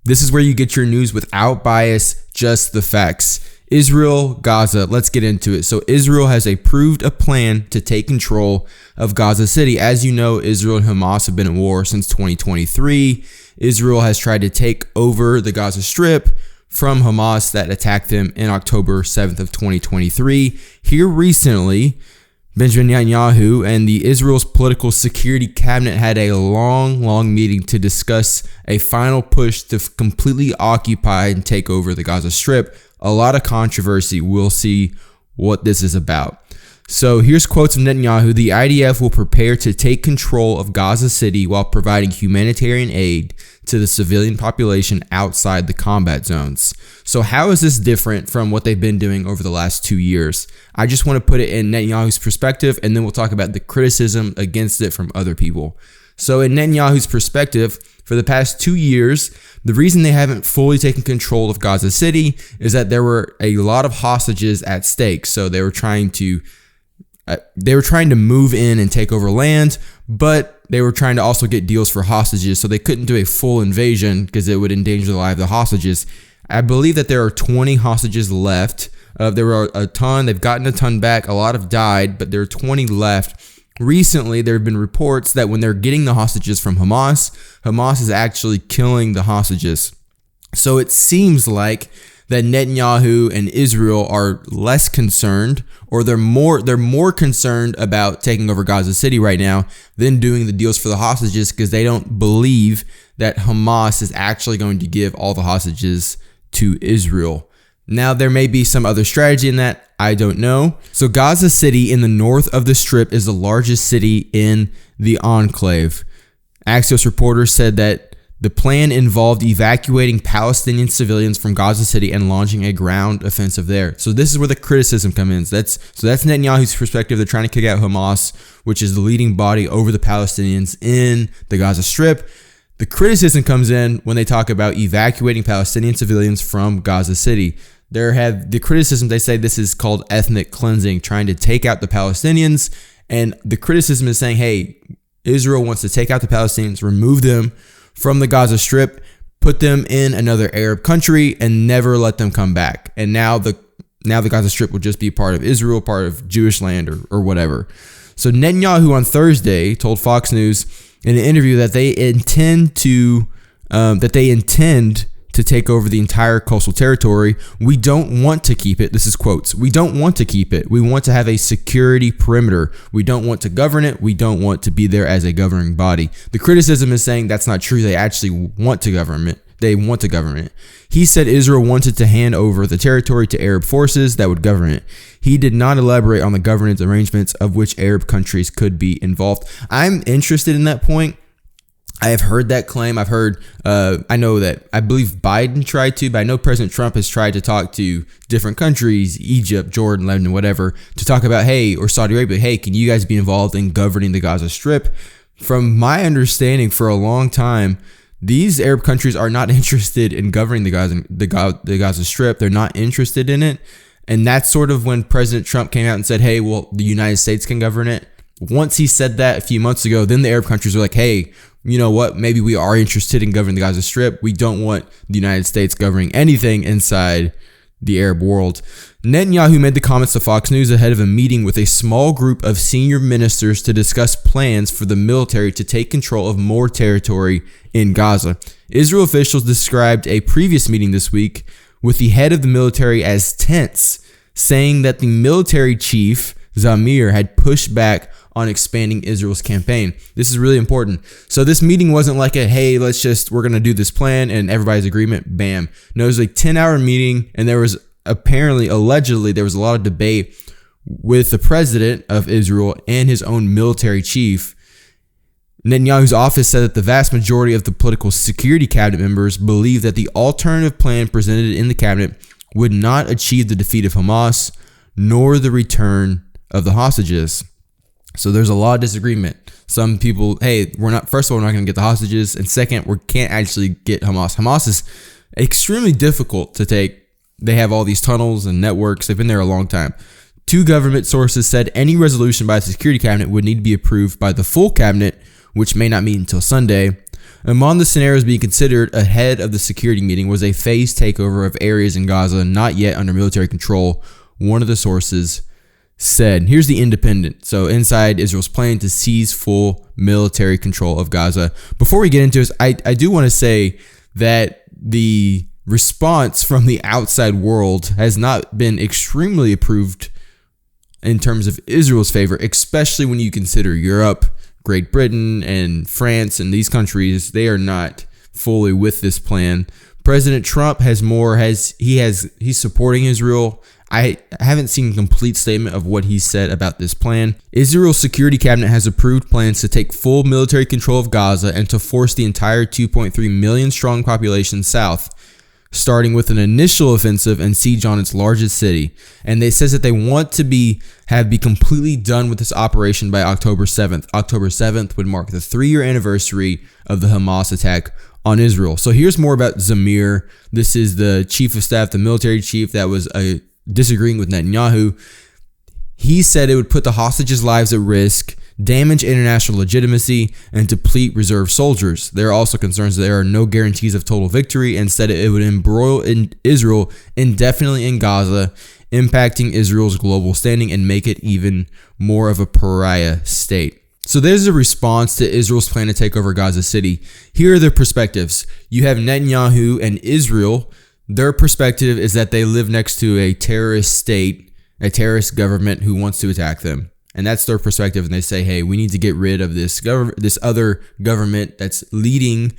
This is where you get your news without bias, just the facts. Israel, Gaza, let's get into it. So Israel has approved a plan to take control of Gaza City. As you know, Israel and Hamas have been at war since 2023. Israel has tried to take over the Gaza Strip from Hamas that attacked them in October 7th of 2023. Here recently, Benjamin Netanyahu and the Israel's political security cabinet had a long meeting to discuss a final push to completely occupy and take over the Gaza Strip. A lot of controversy. We'll see what this is about. So here's quotes from Netanyahu. The IDF will prepare to take control of Gaza City while providing humanitarian aid to the civilian population outside the combat zones. So how is this different from what they've been doing over the last 2 years? I just want to put it in Netanyahu's perspective, and then we'll talk about the criticism against it from other people. So in Netanyahu's perspective, for the past 2 years, the reason they haven't fully taken control of Gaza City is that there were a lot of hostages at stake. So they were trying to move in and take over land, but they were trying to also get deals for hostages. So they couldn't do a full invasion because it would endanger the life of the hostages. I believe that there are 20 hostages left. There were a ton. They've gotten a ton back. A lot have died, but there are 20 left. Recently, there have been reports that when they're getting the hostages from Hamas, Hamas is actually killing the hostages. So it seems like that Netanyahu and Israel are less concerned, or they're more concerned about taking over Gaza City right now than doing the deals for the hostages, because they don't believe that Hamas is actually going to give all the hostages to Israel. Now, there may be some other strategy in that. I don't know. So Gaza City in the north of the Strip is the largest city in the enclave. Axios reporters said that the plan involved evacuating Palestinian civilians from Gaza City and launching a ground offensive there. So this is where the criticism comes in. That's Netanyahu's perspective. They're trying to kick out Hamas, which is the leading body over the Palestinians in the Gaza Strip. The criticism comes in when they talk about evacuating Palestinian civilians from Gaza City. The criticism, they say this is called ethnic cleansing, trying to take out the Palestinians. And the criticism is saying, hey, Israel wants to take out the Palestinians, remove them from the Gaza Strip, put them in another Arab country, and never let them come back. And now the Gaza Strip will just be part of Israel, part of Jewish land or whatever. So Netanyahu on Thursday told Fox News in an interview that they intend to take over the entire coastal territory. We don't want to keep it. This is quotes. We don't want to keep it. We want to have a security perimeter. We don't want to govern it. We don't want to be there as a governing body. The criticism is saying that's not true. They actually want to govern it. They want to govern it. He said Israel wanted to hand over the territory to Arab forces that would govern it. He did not elaborate on the governance arrangements of which Arab countries could be involved. I'm interested in that point. I have heard that claim. I believe Biden tried to, but I know President Trump has tried to talk to different countries, Egypt, Jordan, Lebanon, whatever, to talk about, or Saudi Arabia, hey, can you guys be involved in governing the Gaza Strip? From my understanding, for a long time, these Arab countries are not interested in governing the Gaza Strip. They're not interested in it. And that's sort of when President Trump came out and said, hey, well, the United States can govern it. Once he said that a few months ago, then the Arab countries were like, hey, you know what? Maybe we are interested in governing the Gaza Strip. We don't want the United States governing anything inside the Arab world. Netanyahu made the comments to Fox News ahead of a meeting with a small group of senior ministers to discuss plans for the military to take control of more territory in Gaza. Israel officials described a previous meeting this week with the head of the military as tense, saying that the military chief, Zamir, had pushed back on expanding Israel's campaign. This is really important. So this meeting wasn't like hey, we're going to do this plan and everybody's agreement, bam. No, it was a 10-hour meeting, and there was allegedly, there was a lot of debate with the president of Israel and his own military chief. Netanyahu's office said that the vast majority of the political security cabinet members believe that the alternative plan presented in the cabinet would not achieve the defeat of Hamas nor the return of the hostages. So there's a lot of disagreement. Some people, hey, first of all, we're not going to get the hostages. And second, we can't actually get Hamas. Hamas is extremely difficult to take. They have all these tunnels and networks. They've been there a long time. Two government sources said any resolution by the security cabinet would need to be approved by the full cabinet, which may not meet until Sunday. Among the scenarios being considered ahead of the security meeting was a phased takeover of areas in Gaza not yet under military control, one of the sources said. Here's the Independent. So inside Israel's plan to seize full military control of Gaza. Before we get into this, I do want to say that the response from the outside world has not been extremely approved in terms of Israel's favor, especially when you consider Europe, Great Britain, and France, and these countries. They are not fully with this plan. President Trump he's supporting Israel. I haven't seen a complete statement of what he said about this plan. Israel's security cabinet has approved plans to take full military control of Gaza and to force the entire 2.3 million strong population south, starting with an initial offensive and siege on its largest city. And they says that they want to be completely done with this operation by October 7th. October 7th would mark the 3-year anniversary of the Hamas attack on Israel. So here's more about Zamir. This is the chief of staff, the military chief that was disagreeing with Netanyahu. He said it would put the hostages' lives at risk, damage international legitimacy, and deplete reserve soldiers. There are also concerns that there are no guarantees of total victory, and said it would embroil in Israel indefinitely in Gaza, impacting Israel's global standing and make it even more of a pariah state. So there's a response to Israel's plan to take over Gaza City. Here are the perspectives. You have Netanyahu and Israel. Their perspective is that they live next to a terrorist state, a terrorist government who wants to attack them. And that's their perspective. And they say, hey, we need to get rid of this other government that's leading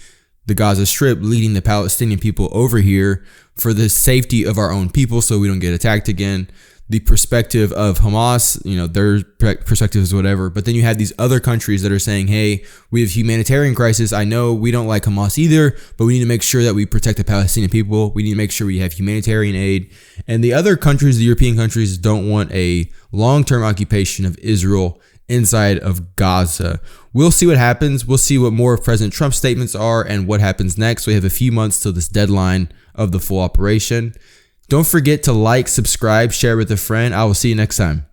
the Gaza Strip, leading the Palestinian people over here for the safety of our own people so we don't get attacked again. The perspective of Hamas, their perspective is whatever. But then you have these other countries that are saying, hey, we have humanitarian crisis. I know we don't like Hamas either, but we need to make sure that we protect the Palestinian people. We need to make sure we have humanitarian aid. And the other countries, the European countries, don't want a long-term occupation of Israel inside of Gaza. We'll see what happens. We'll see what more of President Trump's statements are and what happens next. We have a few months till this deadline of the full operation. Don't forget to like, subscribe, share with a friend. I will see you next time.